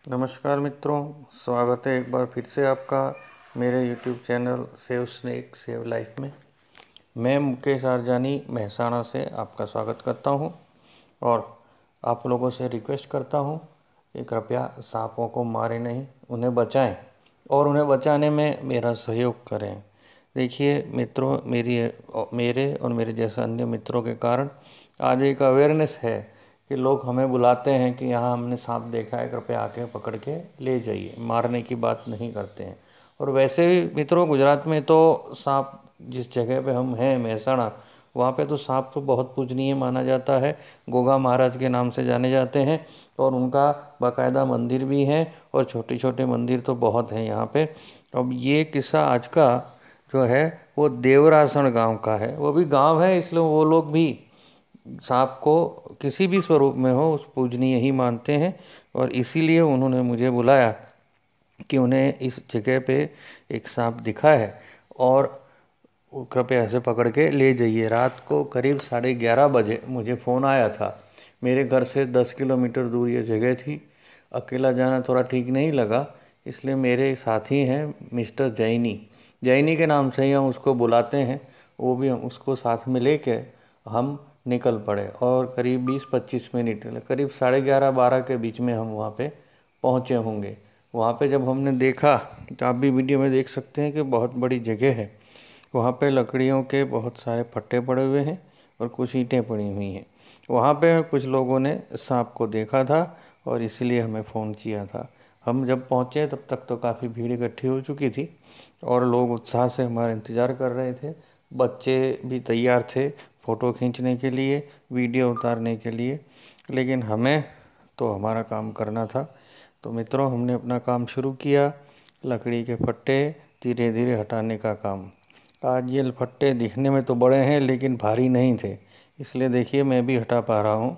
नमस्कार मित्रों, स्वागत है एक बार फिर से आपका मेरे YouTube channel save snake save life में। मैं मुकेश आरजानी महसाणा से आपका स्वागत करता हूं और आप लोगों से रिक्वेस्ट करता हूं कि कृपया सांपों को मारें नहीं, उन्हें बचाएं और उन्हें बचाने में मेरा सहयोग करें। देखिए मित्रों, मेरे और मेरे जैसे अन्य मित्रों के कारण आज एक अवेयरनेस है कि लोग हमें बुलाते हैं कि यहाँ हमने सांप देखा है, कृपया आके पकड़ के ले जाइए। मारने की बात नहीं करते हैं। और वैसे भी मित्रों, गुजरात में तो सांप, जिस जगह पे हम हैं महसाणा, वहाँ पे तो सांप तो बहुत पूजनीय माना जाता है। गोगा महाराज के नाम से जाने जाते हैं और उनका बाकायदा मंदिर भी है और छोटे छोटे मंदिर तो बहुत हैं यहाँ पे। अब ये किस्सा आज का जो है वो देवरासण गांव का है। वो भी गांव है, इसलिए वो लोग भी सांप को किसी भी स्वरूप में हो उस पूजनीय ही मानते हैं। और इसीलिए उन्होंने मुझे बुलाया कि उन्हें इस जगह पे एक सांप दिखा है और वो कृपया ऐसे पकड़ के ले जाइए। रात को करीब 11:30 बजे मुझे फ़ोन आया था। मेरे घर से 10 किलोमीटर दूर ये जगह थी। अकेला जाना थोड़ा ठीक नहीं लगा, इसलिए मेरे साथी हैं मिस्टर जैनी, जैनी के नाम से ही हम उसको बुलाते हैं। वो भी हम उसको साथ में लेके हम निकल पड़े और करीब 20-25 मिनट, करीब 11:30-12 के बीच में हम वहाँ पे पहुँचे होंगे। वहाँ पे जब हमने देखा, तो आप भी वीडियो में देख सकते हैं कि बहुत बड़ी जगह है। वहाँ पे लकड़ियों के बहुत सारे फट्टे पड़े हुए हैं और कुछ ईंटें पड़ी हुई हैं। वहाँ पे कुछ लोगों ने सांप को देखा था और इसलिए हमें फ़ोन किया था। हम जब पहुँचे तब तक तो काफ़ी भीड़ इकट्ठी हो चुकी थी और लोग उत्साह से हमारा इंतज़ार कर रहे थे। बच्चे भी तैयार थे फ़ोटो खींचने के लिए, वीडियो उतारने के लिए, लेकिन हमें तो हमारा काम करना था। तो मित्रों, हमने अपना काम शुरू किया, लकड़ी के फट्टे धीरे धीरे हटाने का काम। आज ये फट्टे दिखने में तो बड़े हैं लेकिन भारी नहीं थे, इसलिए देखिए मैं भी हटा पा रहा हूँ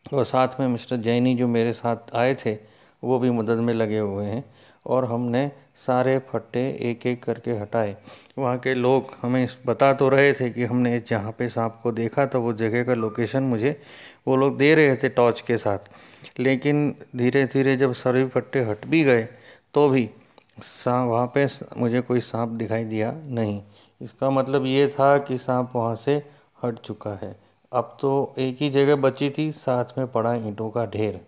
और साथ में मिस्टर जैनी जो मेरे साथ आए थे वो भी मदद में लगे हुए हैं और हमने सारे फट्टे एक एक करके हटाए। वहाँ के लोग हमें बता तो रहे थे कि हमने जहाँ पे सांप को देखा था वो जगह का लोकेशन मुझे वो लोग दे रहे थे टॉर्च के साथ, लेकिन धीरे धीरे जब सभी फट्टे हट भी गए तो भी सांप वहाँ पे मुझे कोई सांप दिखाई दिया नहीं। इसका मतलब ये था कि सांप वहाँ से हट चुका है। अब तो एक ही जगह बची थी, साथ में पड़ा ईंटों का ढेर।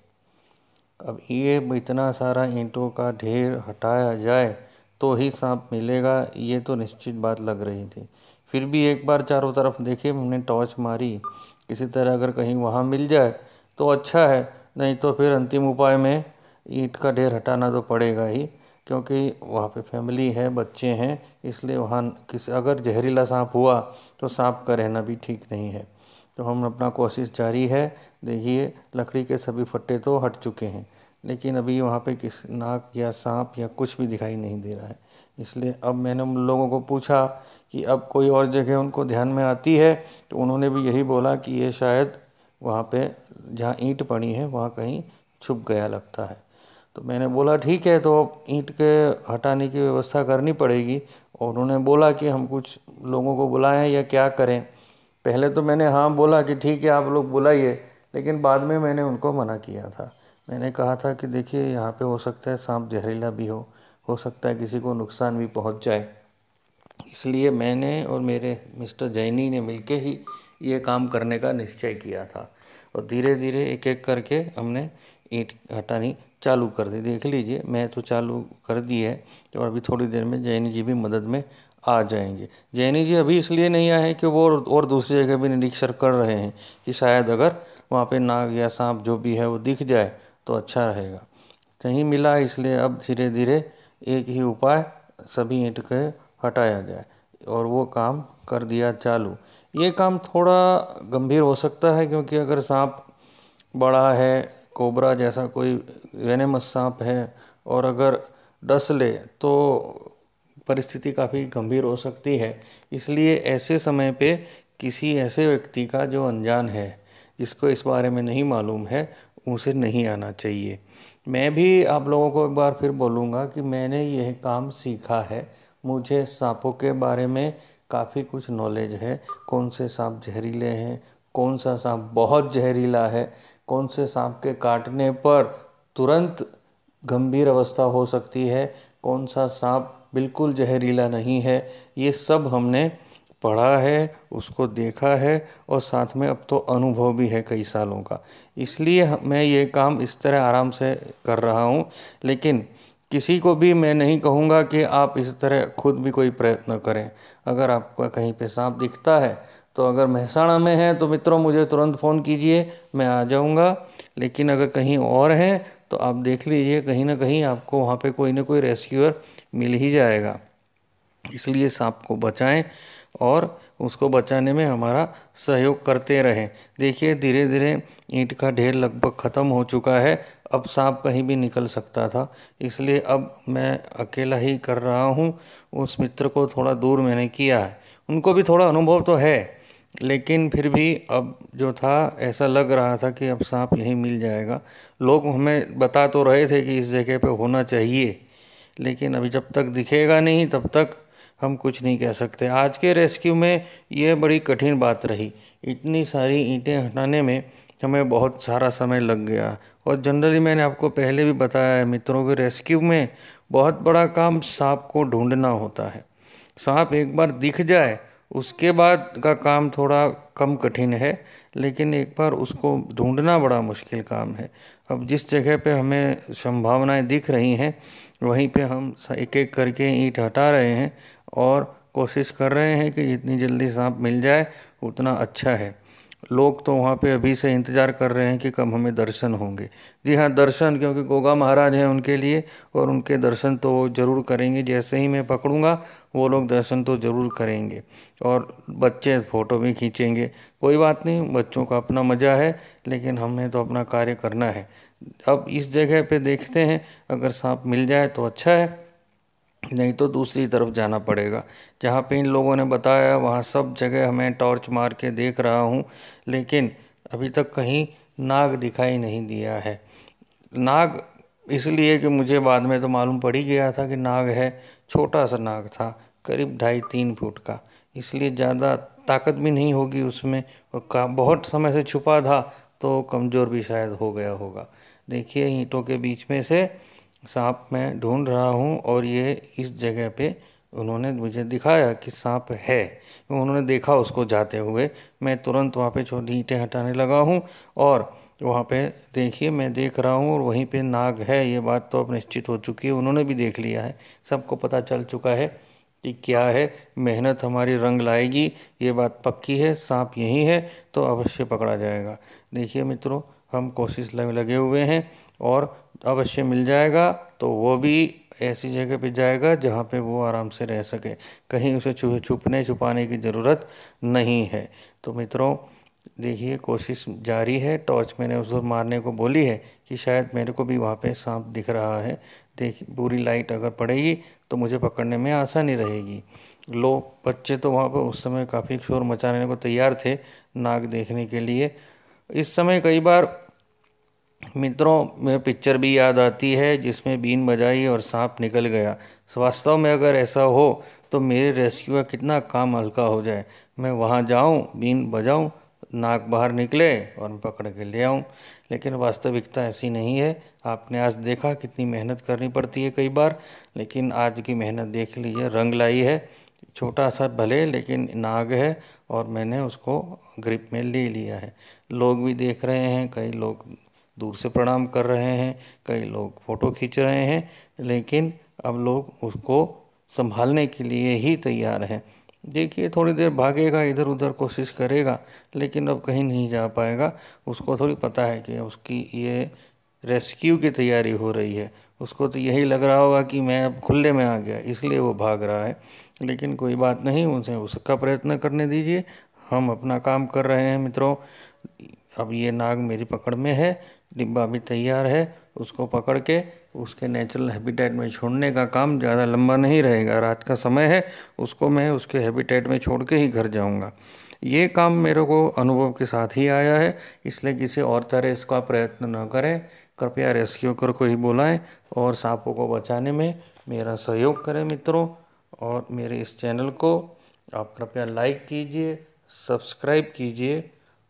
अब ये इतना सारा ईंटों का ढेर हटाया जाए तो ही सांप मिलेगा, ये तो निश्चित बात लग रही थी। फिर भी एक बार चारों तरफ देखे, हमने टॉर्च मारी, किसी तरह अगर कहीं वहाँ मिल जाए तो अच्छा है, नहीं तो फिर अंतिम उपाय में ईंट का ढेर हटाना तो पड़ेगा ही, क्योंकि वहाँ पे फैमिली है, बच्चे हैं, इसलिए वहाँ किसी अगर जहरीला सांप हुआ तो सांप का रहना भी ठीक नहीं है। तो हम अपना कोशिश जारी है। देखिए लकड़ी के सभी फट्टे तो हट चुके हैं, लेकिन अभी वहाँ पे किस नाग या सांप या कुछ भी दिखाई नहीं दे रहा है। इसलिए अब मैंने उन लोगों को पूछा कि अब कोई और जगह उनको ध्यान में आती है, तो उन्होंने भी यही बोला कि ये शायद वहाँ पे जहाँ ईंट पड़ी है वहाँ कहीं छुप गया लगता है। तो मैंने बोला ठीक है, तो ईंट के हटाने की व्यवस्था करनी पड़ेगी। और उन्होंने बोला कि हम कुछ लोगों को बुलाएं या क्या करें। पहले तो मैंने हाँ बोला कि ठीक है आप लोग बुलाइए, लेकिन बाद में मैंने उनको मना किया था। मैंने कहा था कि देखिए यहाँ पे हो सकता है सांप जहरीला भी हो सकता है किसी को नुकसान भी पहुँच जाए। इसलिए मैंने और मेरे मिस्टर जैनी ने मिलके ही ये काम करने का निश्चय किया था और धीरे धीरे एक एक करके हमने ईंट हटानी चालू कर दी। देख लीजिए, मैं तो चालू कर दी है और अभी थोड़ी देर में जैनी जी भी मदद में आ जाएंगे। जैनी जी अभी इसलिए नहीं आए कि वो और दूसरी जगह भी निरीक्षण कर रहे हैं कि शायद अगर वहाँ पे नाग या सांप जो भी है वो दिख जाए तो अच्छा रहेगा। नहीं मिला, इसलिए अब धीरे धीरे एक ही उपाय, सभी ईंट के हटाया जाए, और वो काम कर दिया चालू। ये काम थोड़ा गंभीर हो सकता है क्योंकि अगर सांप बड़ा है, कोबरा जैसा कोई वेनेमस सांप है और अगर डस ले तो परिस्थिति काफ़ी गंभीर हो सकती है। इसलिए ऐसे समय पे किसी ऐसे व्यक्ति का जो अनजान है, जिसको इस बारे में नहीं मालूम है, उसे नहीं आना चाहिए। मैं भी आप लोगों को एक बार फिर बोलूँगा कि मैंने यह काम सीखा है। मुझे सांपों के बारे में काफ़ी कुछ नॉलेज है। कौन से सांप जहरीले हैं, कौन सा सांप बहुत जहरीला है, कौन से सांप के काटने पर तुरंत गंभीर अवस्था हो सकती है, कौन सा सांप बिल्कुल जहरीला नहीं है, ये सब हमने पढ़ा है, उसको देखा है और साथ में अब तो अनुभव भी है कई सालों का। इसलिए मैं ये काम इस तरह आराम से कर रहा हूँ। लेकिन किसी को भी मैं नहीं कहूँगा कि आप इस तरह खुद भी कोई प्रयत्न करें। अगर आपको कहीं पे सांप दिखता है तो अगर महसाणा में है तो मित्रों मुझे तुरंत फ़ोन कीजिए, मैं आ जाऊँगा। लेकिन अगर कहीं और है तो आप देख लीजिए, कहीं ना कहीं आपको वहाँ पे कोई ना कोई रेस्क्यूअर मिल ही जाएगा। इसलिए सांप को बचाएं और उसको बचाने में हमारा सहयोग करते रहें। देखिए धीरे धीरे ईंट का ढेर लगभग ख़त्म हो चुका है, अब सांप कहीं भी निकल सकता था, इसलिए अब मैं अकेला ही कर रहा हूँ। उस मित्र को थोड़ा दूर मैंने किया है, उनको भी थोड़ा अनुभव तो है, लेकिन फिर भी अब जो था ऐसा लग रहा था कि अब सांप यहीं मिल जाएगा। लोग हमें बता तो रहे थे कि इस जगह पे होना चाहिए, लेकिन अभी जब तक दिखेगा नहीं तब तक हम कुछ नहीं कह सकते। आज के रेस्क्यू में ये बड़ी कठिन बात रही, इतनी सारी ईंटें हटाने में हमें बहुत सारा समय लग गया। और जनरली मैंने आपको पहले भी बताया है मित्रों के रेस्क्यू में बहुत बड़ा काम सांप को ढूंढना होता है। सांप एक बार दिख जाए उसके बाद का काम थोड़ा कम कठिन है, लेकिन एक बार उसको ढूंढना बड़ा मुश्किल काम है। अब जिस जगह पे हमें संभावनाएं दिख रही हैं वहीं पे हम एक एक करके ईंट हटा रहे हैं और कोशिश कर रहे हैं कि जितनी जल्दी सांप मिल जाए उतना अच्छा है। लोग तो वहाँ पे अभी से इंतज़ार कर रहे हैं कि कब हमें दर्शन होंगे। जी हाँ, दर्शन, क्योंकि गोगा महाराज हैं उनके लिए, और उनके दर्शन तो वो ज़रूर करेंगे। जैसे ही मैं पकड़ूंगा वो लोग दर्शन तो ज़रूर करेंगे और बच्चे फ़ोटो भी खींचेंगे। कोई बात नहीं, बच्चों का अपना मज़ा है, लेकिन हमें तो अपना कार्य करना है। अब इस जगह पे देखते हैं, अगर सांप मिल जाए तो अच्छा है, नहीं तो दूसरी तरफ जाना पड़ेगा। जहाँ पे इन लोगों ने बताया वहाँ सब जगह हमें टॉर्च मार के देख रहा हूँ, लेकिन अभी तक कहीं नाग दिखाई नहीं दिया है। नाग इसलिए कि मुझे बाद में तो मालूम पड़ ही गया था कि नाग है, छोटा सा नाग था, करीब 2.5-3 फुट का, इसलिए ज़्यादा ताकत भी नहीं होगी उसमें, और बहुत समय से छुपा था तो कमज़ोर भी शायद हो गया होगा। देखिए ईंटों के बीच में से सांप मैं ढूंढ रहा हूँ और ये इस जगह पे उन्होंने मुझे दिखाया कि सांप है। उन्होंने देखा उसको जाते हुए, मैं तुरंत वहाँ पे छोटी ईंटें हटाने लगा हूँ और वहाँ पे देखिए मैं देख रहा हूँ और वहीं पे नाग है, ये बात तो अब निश्चित हो चुकी है। उन्होंने भी देख लिया है, सबको पता चल चुका है कि क्या है। मेहनत हमारी रंग लाएगी, ये बात पक्की है। सांप यही है तो अवश्य पकड़ा जाएगा। देखिए मित्रों, हम कोशिश लगे हुए हैं और अवश्य मिल जाएगा। तो वो भी ऐसी जगह पे जाएगा जहाँ पे वो आराम से रह सके, कहीं उसे छुपने छुपाने की ज़रूरत नहीं है। तो मित्रों देखिए कोशिश जारी है। टॉर्च मैंने उसको मारने को बोली है कि शायद मेरे को भी वहाँ पे सांप दिख रहा है। देखिए पूरी लाइट अगर पड़ेगी तो मुझे पकड़ने में आसानी रहेगी। लोग बच्चे तो वहाँ पर उस समय काफ़ी शोर मचाने को तैयार थे नाग देखने के लिए। इस समय कई बार मित्रों में पिक्चर भी याद आती है जिसमें बीन बजाई और सांप निकल गया। वास्तव में अगर ऐसा हो तो मेरे रेस्क्यू का कितना काम हल्का हो जाए। मैं वहाँ जाऊँ, बीन बजाऊँ, नाक बाहर निकले और मैं पकड़ के ले आऊँ। लेकिन वास्तविकता ऐसी नहीं है। आपने आज देखा कितनी मेहनत करनी पड़ती है कई बार, लेकिन आज की मेहनत देख लीजिए, रंग लाई है। छोटा सा भले लेकिन नाग है और मैंने उसको ग्रिप में ले लिया है। लोग भी देख रहे हैं, कई लोग दूर से प्रणाम कर रहे हैं, कई लोग फ़ोटो खींच रहे हैं, लेकिन अब लोग उसको संभालने के लिए ही तैयार हैं। देखिए थोड़ी देर भागेगा, इधर उधर कोशिश करेगा, लेकिन अब कहीं नहीं जा पाएगा। उसको थोड़ी पता है कि उसकी ये रेस्क्यू की तैयारी हो रही है। उसको तो यही लग रहा होगा कि मैं अब खुले में आ गया, इसलिए वो भाग रहा है। लेकिन कोई बात नहीं, उसे उसका प्रयत्न करने दीजिए, हम अपना काम कर रहे हैं मित्रों। अब ये नाग मेरी पकड़ में है, डिब्बा भी तैयार है। उसको पकड़ के उसके नेचुरल हैबिटेट में छोड़ने का काम ज़्यादा लंबा नहीं रहेगा। रात का समय है, उसको मैं उसके हैबिटेट में छोड़ के ही घर जाऊंगा। ये काम मेरे को अनुभव के साथ ही आया है, इसलिए किसी और तरह इसका प्रयत्न न करें। कृपया रेस्क्यू कर को ही बुलाएं और सांपों को बचाने में मेरा सहयोग करें मित्रों। और मेरे इस चैनल को आप कृपया लाइक कीजिए, सब्सक्राइब कीजिए,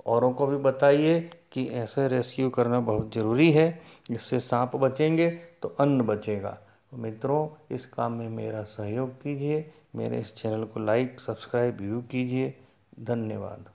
औरों को भी बताइए कि ऐसे रेस्क्यू करना बहुत ज़रूरी है। इससे सांप बचेंगे तो अन्न बचेगा। मित्रों, इस काम में मेरा सहयोग कीजिए, मेरे इस चैनल को लाइक, सब्सक्राइब, व्यू कीजिए। धन्यवाद।